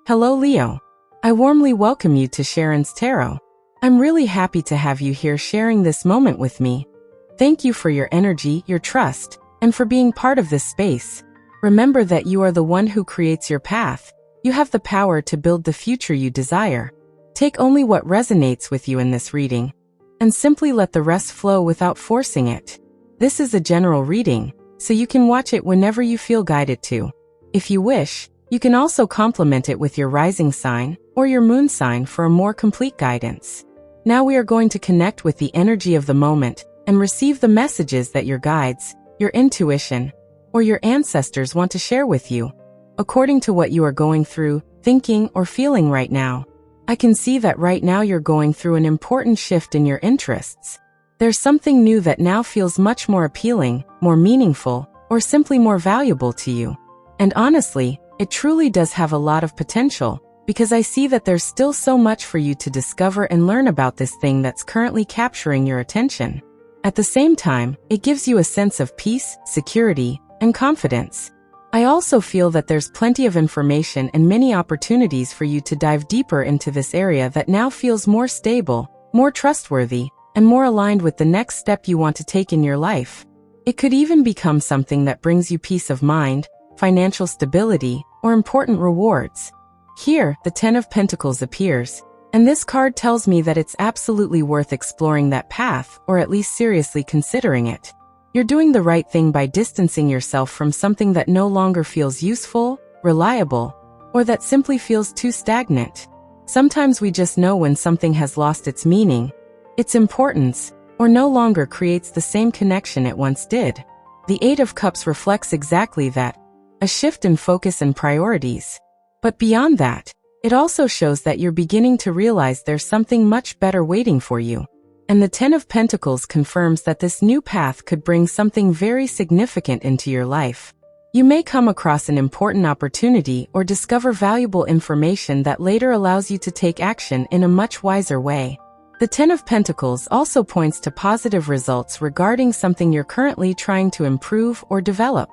Hello, Leo. I warmly welcome you to SHARO'N's Tarot. I'm really happy to have you here sharing this moment with me. Thank you for your energy, your trust, and for being part of this space. Remember that you are the one who creates your path. You have the power to build the future you desire. Take only what resonates with you in this reading, and simply let the rest flow without forcing it. This is a general reading, so you can watch it whenever you feel guided to. If you wish, you can also complement it with your rising sign or your moon sign for a more complete guidance. Now we are going to connect with the energy of the moment and receive the messages that your guides, your intuition, or your ancestors want to share with you. According to what you are going through, thinking, or feeling right now, I can see that right now you're going through an important shift in your interests. There's something new that now feels much more appealing, more meaningful, or simply more valuable to you. And honestly, it truly does have a lot of potential, because I see that there's still so much for you to discover and learn about this thing that's currently capturing your attention. At the same time, it gives you a sense of peace, security, and confidence. I also feel that there's plenty of information and many opportunities for you to dive deeper into this area that now feels more stable, more trustworthy, and more aligned with the next step you want to take in your life. It could even become something that brings you peace of mind, financial stability, or important rewards. Here, the Ten of Pentacles appears, and this card tells me that it's absolutely worth exploring that path, or at least seriously considering it. You're doing the right thing by distancing yourself from something that no longer feels useful, reliable, or that simply feels too stagnant. Sometimes we just know when something has lost its meaning, its importance, or no longer creates the same connection it once did. The Eight of Cups reflects exactly that, a shift in focus and priorities. But beyond that, it also shows that you're beginning to realize there's something much better waiting for you. And the Ten of Pentacles confirms that this new path could bring something very significant into your life. You may come across an important opportunity or discover valuable information that later allows you to take action in a much wiser way. The Ten of Pentacles also points to positive results regarding something you're currently trying to improve or develop.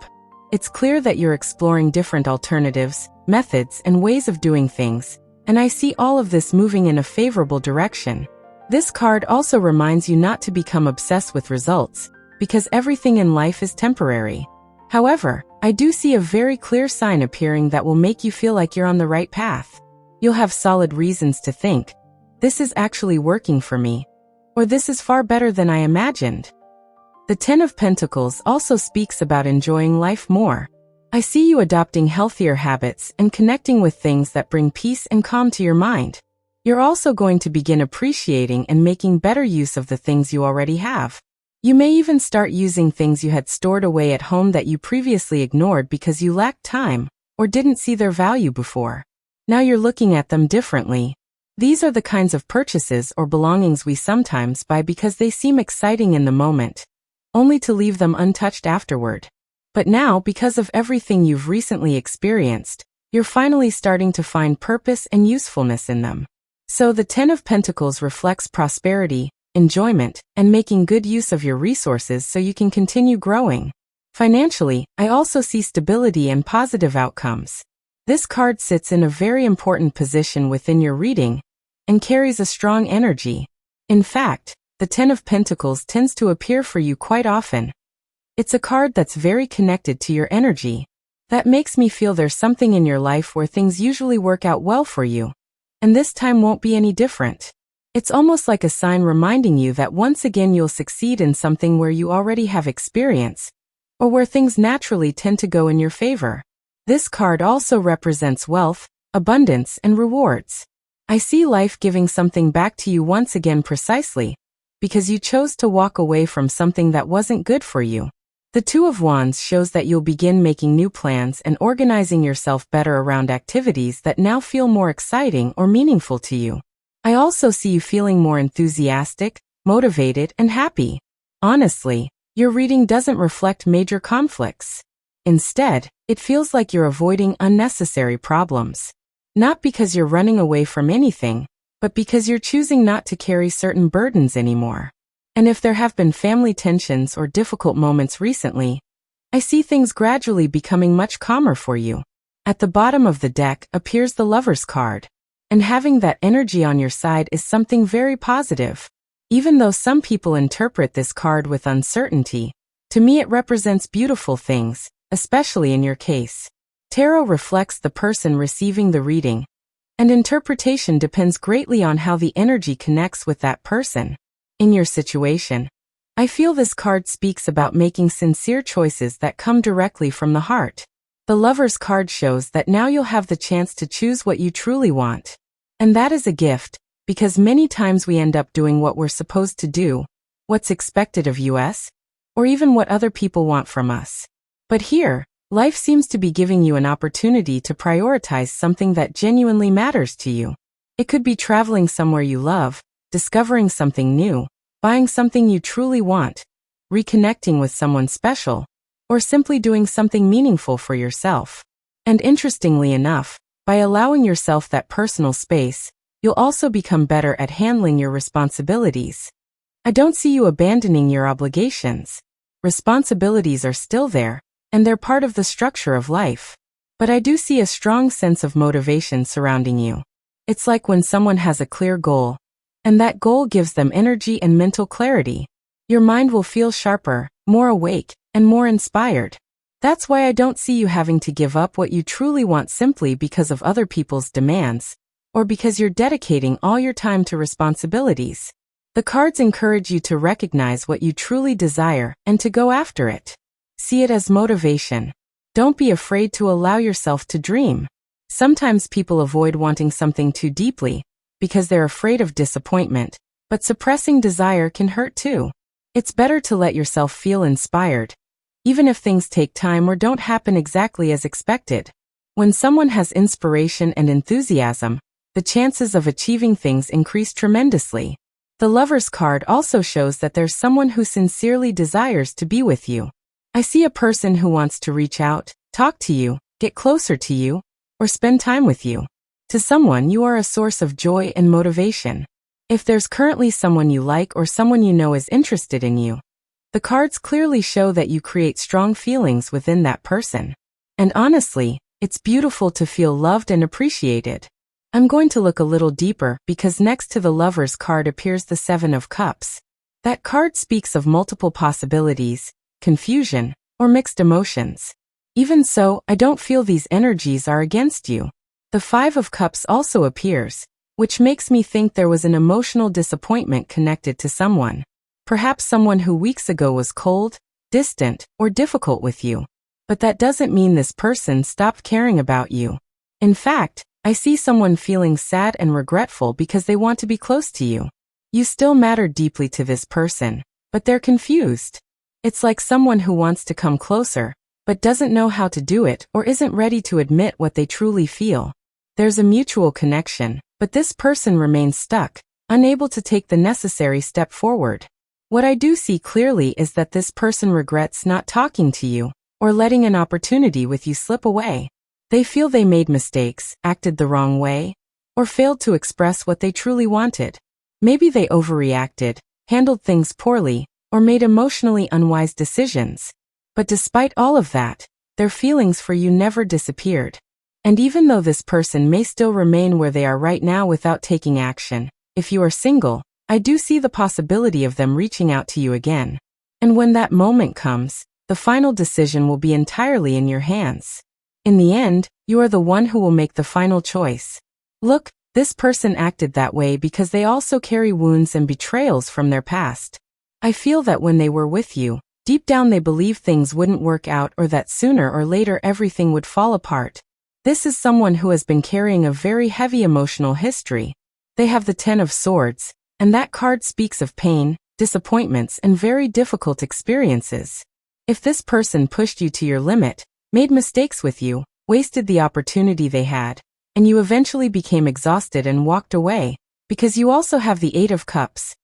It's clear that you're exploring different alternatives, methods, and ways of doing things, and I see all of this moving in a favorable direction. This card also reminds you not to become obsessed with results, because everything in life is temporary. However, I do see a very clear sign appearing that will make you feel like you're on the right path. You'll have solid reasons to think, this is actually working for me, or this is far better than I imagined. The Ten of Pentacles also speaks about enjoying life more. I see you adopting healthier habits and connecting with things that bring peace and calm to your mind. You're also going to begin appreciating and making better use of the things you already have. You may even start using things you had stored away at home that you previously ignored because you lacked time or didn't see their value before. Now you're looking at them differently. These are the kinds of purchases or belongings we sometimes buy because they seem exciting in the moment, only to leave them untouched afterward. But now, because of everything you've recently experienced, you're finally starting to find purpose and usefulness in them. So the Ten of Pentacles reflects prosperity, enjoyment, and making good use of your resources so you can continue growing. Financially, I also see stability and positive outcomes. This card sits in a very important position within your reading and carries a strong energy. In fact, the Ten of Pentacles tends to appear for you quite often. It's a card that's very connected to your energy. That makes me feel there's something in your life where things usually work out well for you. And this time won't be any different. It's almost like a sign reminding you that once again you'll succeed in something where you already have experience, or where things naturally tend to go in your favor. This card also represents wealth, abundance, and rewards. I see life giving something back to you once again precisely because you chose to walk away from something that wasn't good for you. The Two of Wands shows that you'll begin making new plans and organizing yourself better around activities that now feel more exciting or meaningful to you. I also see you feeling more enthusiastic, motivated, and happy. Honestly, your reading doesn't reflect major conflicts. Instead, it feels like you're avoiding unnecessary problems. Not because you're running away from anything, but because you're choosing not to carry certain burdens anymore. And if there have been family tensions or difficult moments recently, I see things gradually becoming much calmer for you. At the bottom of the deck appears the Lover's card. And having that energy on your side is something very positive. Even though some people interpret this card with uncertainty, to me it represents beautiful things, especially in your case. Tarot reflects the person receiving the reading, and interpretation depends greatly on how the energy connects with that person. In your situation, I feel this card speaks about making sincere choices that come directly from the heart. The Lover's card shows that now you'll have the chance to choose what you truly want. And that is a gift, because many times we end up doing what we're supposed to do, what's expected of us, or even what other people want from us. But here, life seems to be giving you an opportunity to prioritize something that genuinely matters to you. It could be traveling somewhere you love, discovering something new, buying something you truly want, reconnecting with someone special, or simply doing something meaningful for yourself. And interestingly enough, by allowing yourself that personal space, you'll also become better at handling your responsibilities. I don't see you abandoning your obligations. Responsibilities are still there, and they're part of the structure of life. But I do see a strong sense of motivation surrounding you. It's like when someone has a clear goal, and that goal gives them energy and mental clarity. Your mind will feel sharper, more awake, and more inspired. That's why I don't see you having to give up what you truly want simply because of other people's demands, or because you're dedicating all your time to responsibilities. The cards encourage you to recognize what you truly desire and to go after it. See it as motivation. Don't be afraid to allow yourself to dream. Sometimes people avoid wanting something too deeply because they're afraid of disappointment, but suppressing desire can hurt too. It's better to let yourself feel inspired, even if things take time or don't happen exactly as expected. When someone has inspiration and enthusiasm, the chances of achieving things increase tremendously. The Lover's card also shows that there's someone who sincerely desires to be with you. I see a person who wants to reach out, talk to you, get closer to you, or spend time with you. To someone, you are a source of joy and motivation. If there's currently someone you like or someone you know is interested in you, the cards clearly show that you create strong feelings within that person. And honestly, it's beautiful to feel loved and appreciated. I'm going to look a little deeper because next to the Lover's card appears the Seven of Cups. That card speaks of multiple possibilities, confusion, or mixed emotions. Even so, I don't feel these energies are against you. The Five of Cups also appears, which makes me think there was an emotional disappointment connected to someone. Perhaps someone who weeks ago was cold, distant, or difficult with you. But that doesn't mean this person stopped caring about you. In fact, I see someone feeling sad and regretful because they want to be close to you. You still matter deeply to this person, but they're confused. It's like someone who wants to come closer, but doesn't know how to do it or isn't ready to admit what they truly feel. There's a mutual connection, but this person remains stuck, unable to take the necessary step forward. What I do see clearly is that this person regrets not talking to you, or letting an opportunity with you slip away. They feel they made mistakes, acted the wrong way, or failed to express what they truly wanted. Maybe they overreacted, handled things poorly, or made emotionally unwise decisions. But despite all of that, their feelings for you never disappeared. And even though this person may still remain where they are right now without taking action, if you are single, I do see the possibility of them reaching out to you again. And when that moment comes, the final decision will be entirely in your hands. In the end, you are the one who will make the final choice. Look, this person acted that way because they also carry wounds and betrayals from their past. I feel that when they were with you, deep down they believed things wouldn't work out or that sooner or later everything would fall apart. This is someone who has been carrying a very heavy emotional history. They have the Ten of Swords, and that card speaks of pain, disappointments, and very difficult experiences. If this person pushed you to your limit, made mistakes with you, wasted the opportunity they had, and you eventually became exhausted and walked away, because you also have the Eight of Cups,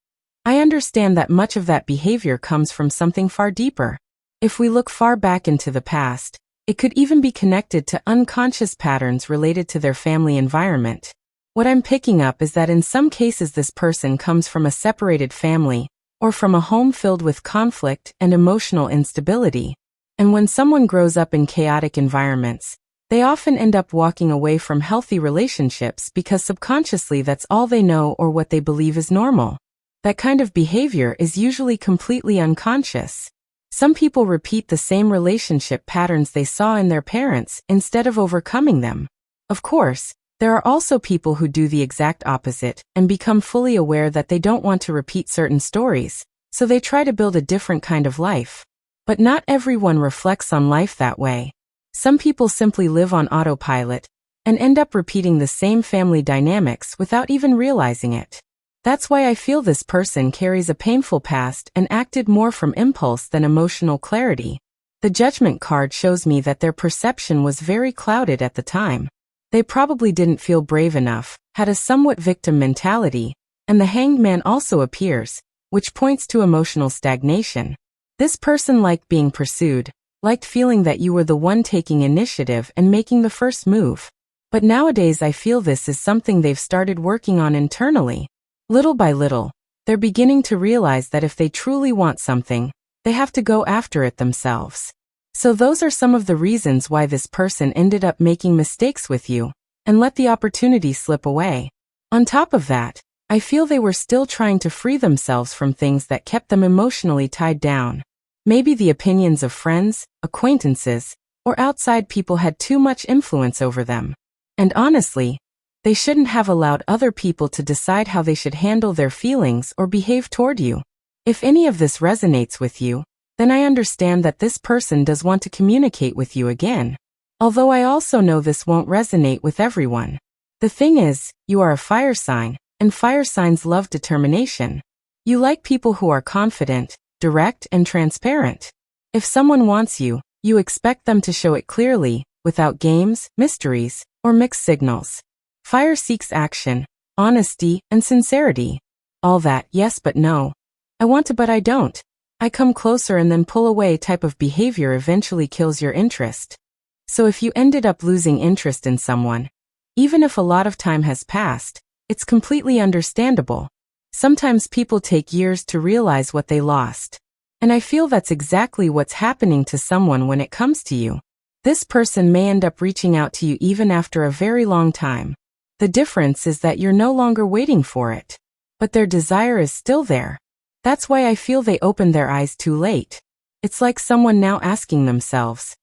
I understand that much of that behavior comes from something far deeper. If we look far back into the past, it could even be connected to unconscious patterns related to their family environment. What I'm picking up is that in some cases this person comes from a separated family, or from a home filled with conflict and emotional instability. And when someone grows up in chaotic environments, They often end up walking away from healthy relationships because subconsciously that's all they know or what they believe is normal. That kind of behavior is usually completely unconscious. Some people repeat the same relationship patterns they saw in their parents instead of overcoming them. Of course, there are also people who do the exact opposite and become fully aware that they don't want to repeat certain stories, so they try to build a different kind of life. But not everyone reflects on life that way. Some people simply live on autopilot and end up repeating the same family dynamics without even realizing it. That's why I feel this person carries a painful past and acted more from impulse than emotional clarity. The Judgment card shows me that their perception was very clouded at the time. They probably didn't feel brave enough, had a somewhat victim mentality, and the Hanged Man also appears, which points to emotional stagnation. This person liked being pursued, liked feeling that you were the one taking initiative and making the first move. But nowadays I feel this is something they've started working on internally. Little by little, they're beginning to realize that if they truly want something, they have to go after it themselves. So those are some of the reasons why this person ended up making mistakes with you and let the opportunity slip away. On top of that, I feel they were still trying to free themselves from things that kept them emotionally tied down. Maybe the opinions of friends, acquaintances, or outside people had too much influence over them. And honestly, they shouldn't have allowed other people to decide how they should handle their feelings or behave toward you. If any of this resonates with you, then I understand that this person does want to communicate with you again. Although I also know this won't resonate with everyone. The thing is, you are a fire sign, and fire signs love determination. You like people who are confident, direct, and transparent. If someone wants you, you expect them to show it clearly, without games, mysteries, or mixed signals. Fire seeks action, honesty, and sincerity. All that yes but no. I want to but I don't. I come closer and then pull away type of behavior eventually kills your interest. So if you ended up losing interest in someone, even if a lot of time has passed, it's completely understandable. Sometimes people take years to realize what they lost. And I feel that's exactly what's happening to someone when it comes to you. This person may end up reaching out to you even after a very long time. The difference is that you're no longer waiting for it. But their desire is still there. That's why I feel they opened their eyes too late. It's like someone now asking themselves,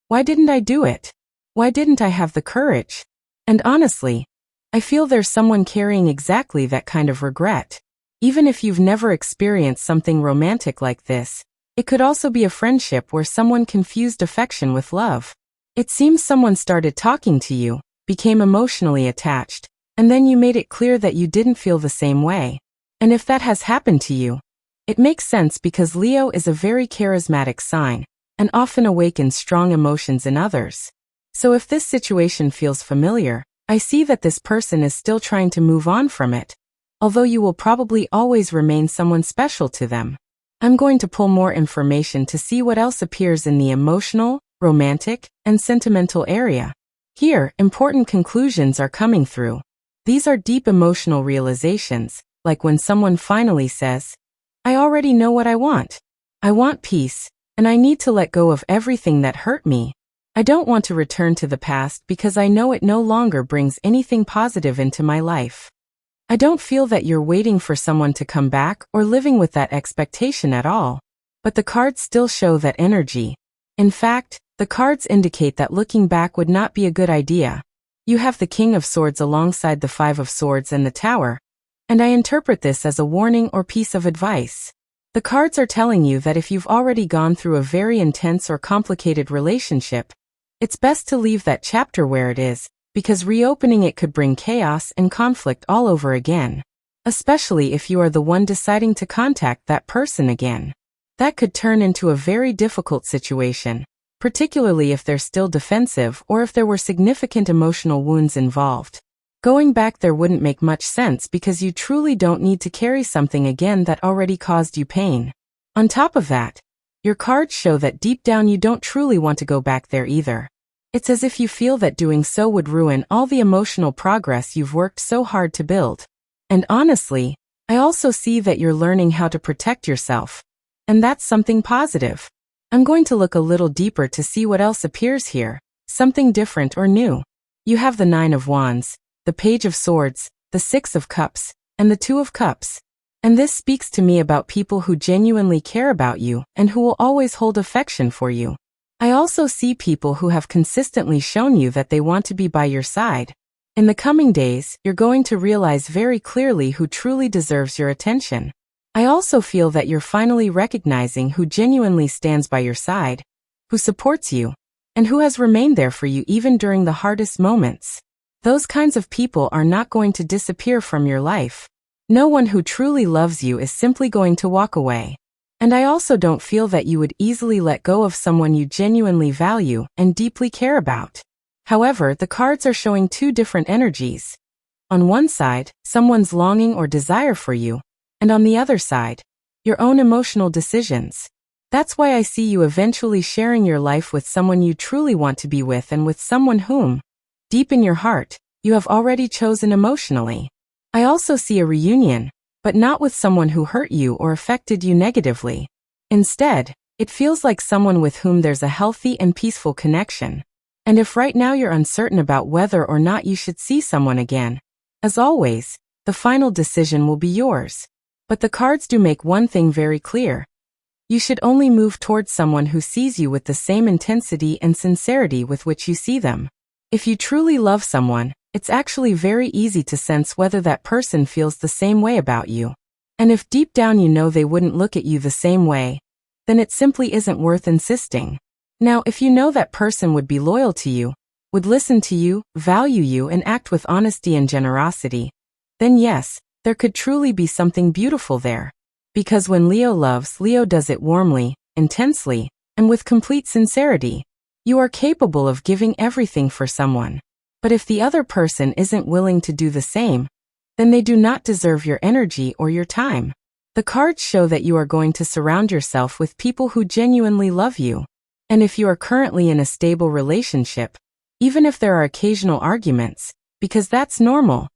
why didn't I do it? Why didn't I have the courage? And honestly, I feel there's someone carrying exactly that kind of regret. Even if you've never experienced something romantic like this, it could also be a friendship where someone confused affection with love. It seems someone started talking to you, became emotionally attached, and then you made it clear that you didn't feel the same way. And if that has happened to you, it makes sense because Leo is a very charismatic sign and often awakens strong emotions in others. So if this situation feels familiar, I see that this person is still trying to move on from it, although you will probably always remain someone special to them. I'm going to pull more information to see what else appears in the emotional, romantic, and sentimental area. Here, important conclusions are coming through. These are deep emotional realizations, like when someone finally says, I already know what I want. I want peace, and I need to let go of everything that hurt me. I don't want to return to the past because I know it no longer brings anything positive into my life. I don't feel that you're waiting for someone to come back or living with that expectation at all. But the cards still show that energy. In fact, the cards indicate that looking back would not be a good idea. You have the King of Swords alongside the Five of Swords and the Tower. And I interpret this as a warning or piece of advice. The cards are telling you that if you've already gone through a very intense or complicated relationship, it's best to leave that chapter where it is, because reopening it could bring chaos and conflict all over again. Especially if you are the one deciding to contact that person again. That could turn into a very difficult situation, particularly if they're still defensive or if there were significant emotional wounds involved. Going back there wouldn't make much sense because you truly don't need to carry something again that already caused you pain. On top of that, your cards show that deep down you don't truly want to go back there either. It's as if you feel that doing so would ruin all the emotional progress you've worked so hard to build. And honestly, I also see that you're learning how to protect yourself. And that's something positive. I'm going to look a little deeper to see what else appears here. something different or new. You have the Nine of Wands, the Page of Swords, the Six of Cups, and the Two of Cups. And this speaks to me about people who genuinely care about you and who will always hold affection for you. I also see people who have consistently shown you that they want to be by your side. In the coming days, you're going to realize very clearly who truly deserves your attention. I also feel that you're finally recognizing who genuinely stands by your side, who supports you, and who has remained there for you even during the hardest moments. Those kinds of people are not going to disappear from your life. No one who truly loves you is simply going to walk away. And I also don't feel that you would easily let go of someone you genuinely value and deeply care about. However, the cards are showing two different energies. On one side, someone's longing or desire for you, and on the other side, your own emotional decisions. That's why I see you eventually sharing your life with someone you truly want to be with and with someone whom, deep in your heart, you have already chosen emotionally. I also see a reunion, but not with someone who hurt you or affected you negatively. Instead, it feels like someone with whom there's a healthy and peaceful connection. And if right now you're uncertain about whether or not you should see someone again, as always, the final decision will be yours. But the cards do make one thing very clear. You should only move towards someone who sees you with the same intensity and sincerity with which you see them. If you truly love someone, it's actually very easy to sense whether that person feels the same way about you. And if deep down you know they wouldn't look at you the same way, then it simply isn't worth insisting. Now, if you know that person would be loyal to you, would listen to you, value you, and act with honesty and generosity, then yes, there could truly be something beautiful there. Because when Leo loves, Leo does it warmly, intensely, and with complete sincerity. You are capable of giving everything for someone. But if the other person isn't willing to do the same, then they do not deserve your energy or your time. The cards show that you are going to surround yourself with people who genuinely love you. And if you are currently in a stable relationship, even if there are occasional arguments, because that's normal,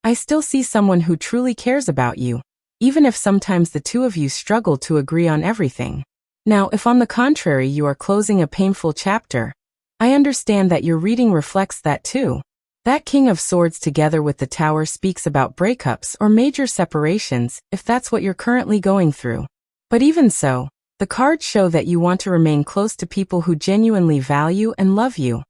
I still see someone who truly cares about you, even if sometimes the two of you struggle to agree on everything. Now, if on the contrary you are closing a painful chapter, I understand that your reading reflects that too. That King of Swords together with the Tower speaks about breakups or major separations, if that's what you're currently going through. But even so, the cards show that you want to remain close to people who genuinely value and love you.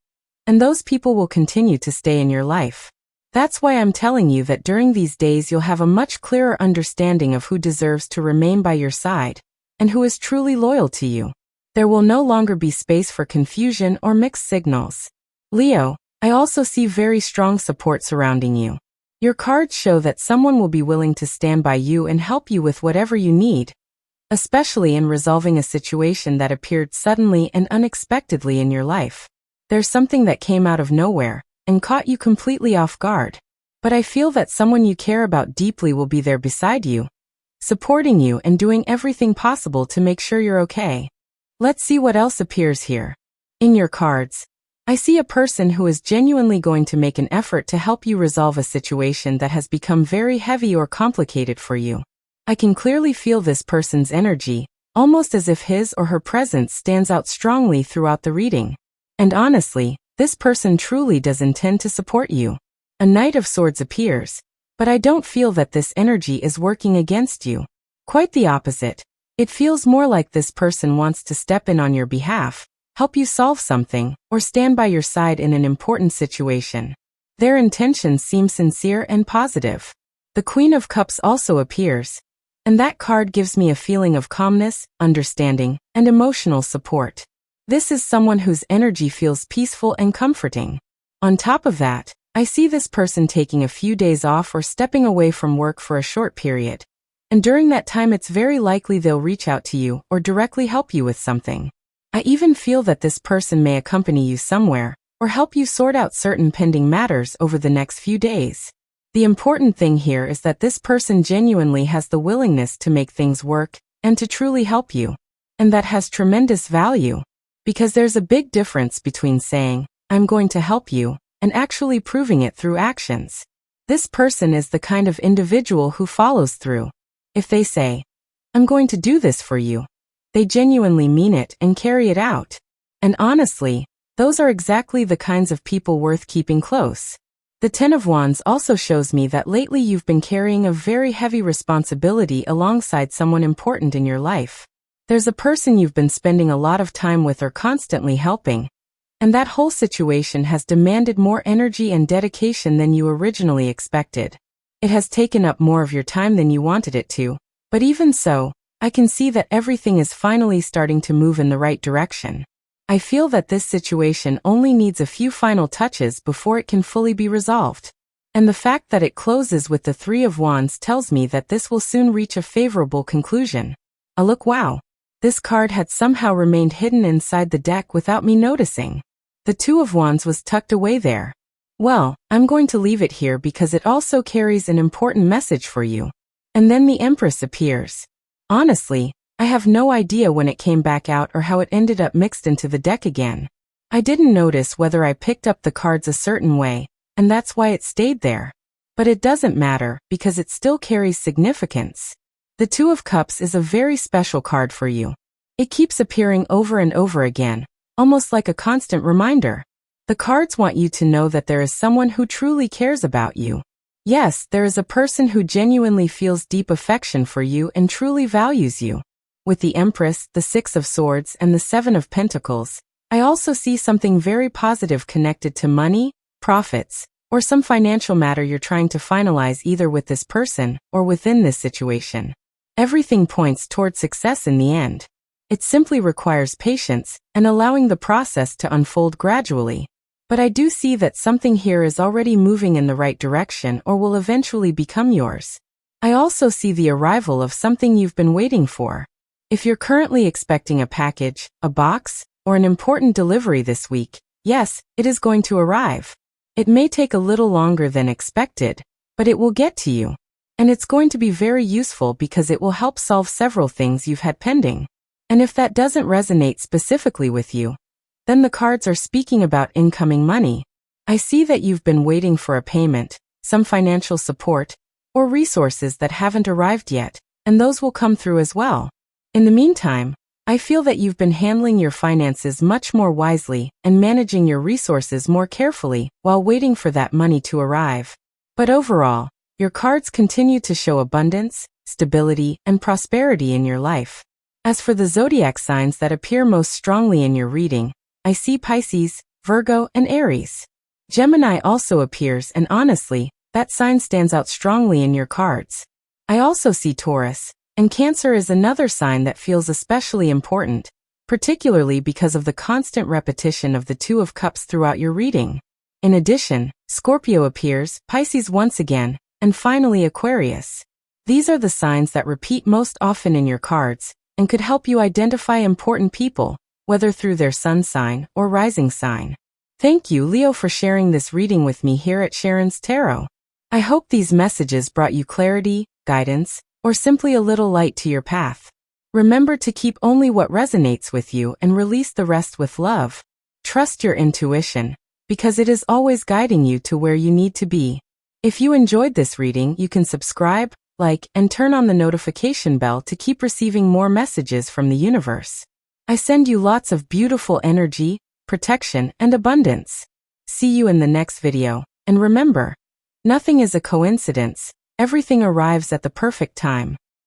And those people will continue to stay in your life. That's why I'm telling you that during these days you'll have a much clearer understanding of who deserves to remain by your side, and who is truly loyal to you. There will no longer be space for confusion or mixed signals. Leo, I also see very strong support surrounding you. Your cards show that someone will be willing to stand by you and help you with whatever you need, especially in resolving a situation that appeared suddenly and unexpectedly in your life. There's something that came out of nowhere and caught you completely off guard. But I feel that someone you care about deeply will be there beside you, supporting you and doing everything possible to make sure you're okay. Let's see what else appears here. In your cards, I see a person who is genuinely going to make an effort to help you resolve a situation that has become very heavy or complicated for you. I can clearly feel this person's energy, almost as if his or her presence stands out strongly throughout the reading. And honestly, this person truly does intend to support you. A Knight of Swords appears, but I don't feel that this energy is working against you. Quite the opposite. It feels more like this person wants to step in on your behalf, help you solve something, or stand by your side in an important situation. Their intentions seem sincere and positive. The Queen of Cups also appears, and that card gives me a feeling of calmness, understanding, and emotional support. This is someone whose energy feels peaceful and comforting. On top of that, I see this person taking a few days off or stepping away from work for a short period. And during that time it's very likely they'll reach out to you or directly help you with something. I even feel that this person may accompany you somewhere, or help you sort out certain pending matters over the next few days. The important thing here is that this person genuinely has the willingness to make things work, and to truly help you. And that has tremendous value. Because there's a big difference between saying, "I'm going to help you," and actually proving it through actions. This person is the kind of individual who follows through. If they say, "I'm going to do this for you," they genuinely mean it and carry it out. And honestly, Those are exactly the kinds of people worth keeping close. The Ten of Wands also shows me that lately you've been carrying a very heavy responsibility alongside someone important in your life. There's a person you've been spending a lot of time with or constantly helping, and that whole situation has demanded more energy and dedication than you originally expected. It has taken up more of your time than you wanted it to, but even so, I can see that everything is finally starting to move in the right direction. I feel that this situation only needs a few final touches before it can fully be resolved. And the fact that it closes with the Three of Wands tells me that this will soon reach a favorable conclusion. Wow! This card had somehow remained hidden inside the deck without me noticing. The Two of Wands was tucked away there. Well, I'm going to leave it here because it also carries an important message for you. And then the Empress appears. Honestly, I have no idea when it came back out or how it ended up mixed into the deck again. I didn't notice whether I picked up the cards a certain way, and that's why it stayed there. But it doesn't matter, because it still carries significance. The Two of Cups is a very special card for you. It keeps appearing over and over again, almost like a constant reminder. The cards want you to know that there is someone who truly cares about you. Yes, there is a person who genuinely feels deep affection for you and truly values you. With the Empress, the Six of Swords, and the Seven of Pentacles, I also see something very positive connected to money, profits, or some financial matter you're trying to finalize either with this person or within this situation. Everything points toward success in the end. It simply requires patience and allowing the process to unfold gradually. But I do see that something here is already moving in the right direction or will eventually become yours. I also see the arrival of something you've been waiting for. If you're currently expecting a package, a box, or an important delivery this week, yes, it is going to arrive. It may take a little longer than expected, but it will get to you. And it's going to be very useful because it will help solve several things you've had pending. And if that doesn't resonate specifically with you, then the cards are speaking about incoming money. I see that you've been waiting for a payment, some financial support, or resources that haven't arrived yet, and those will come through as well. In the meantime, I feel that you've been handling your finances much more wisely and managing your resources more carefully while waiting for that money to arrive. But overall, your cards continue to show abundance, stability, and prosperity in your life. As for the zodiac signs that appear most strongly in your reading, I see Pisces, Virgo, and Aries. Gemini also appears, and honestly, that sign stands out strongly in your cards. I also see Taurus, and Cancer is another sign that feels especially important, particularly because of the constant repetition of the Two of Cups throughout your reading. In addition, Scorpio appears, Pisces once again, and finally Aquarius. These are the signs that repeat most often in your cards, and could help you identify important people, whether through their sun sign or rising sign. Thank you, Leo, for sharing this reading with me here at SHARO'N's Tarot. I hope these messages brought you clarity, guidance, or simply a little light to your path. Remember to keep only what resonates with you and release the rest with love. Trust your intuition, because it is always guiding you to where you need to be. If you enjoyed this reading, you can subscribe, like, and turn on the notification bell to keep receiving more messages from the universe. I send you lots of beautiful energy, protection, and abundance. See you in the next video, and remember, nothing is a coincidence, everything arrives at the perfect time.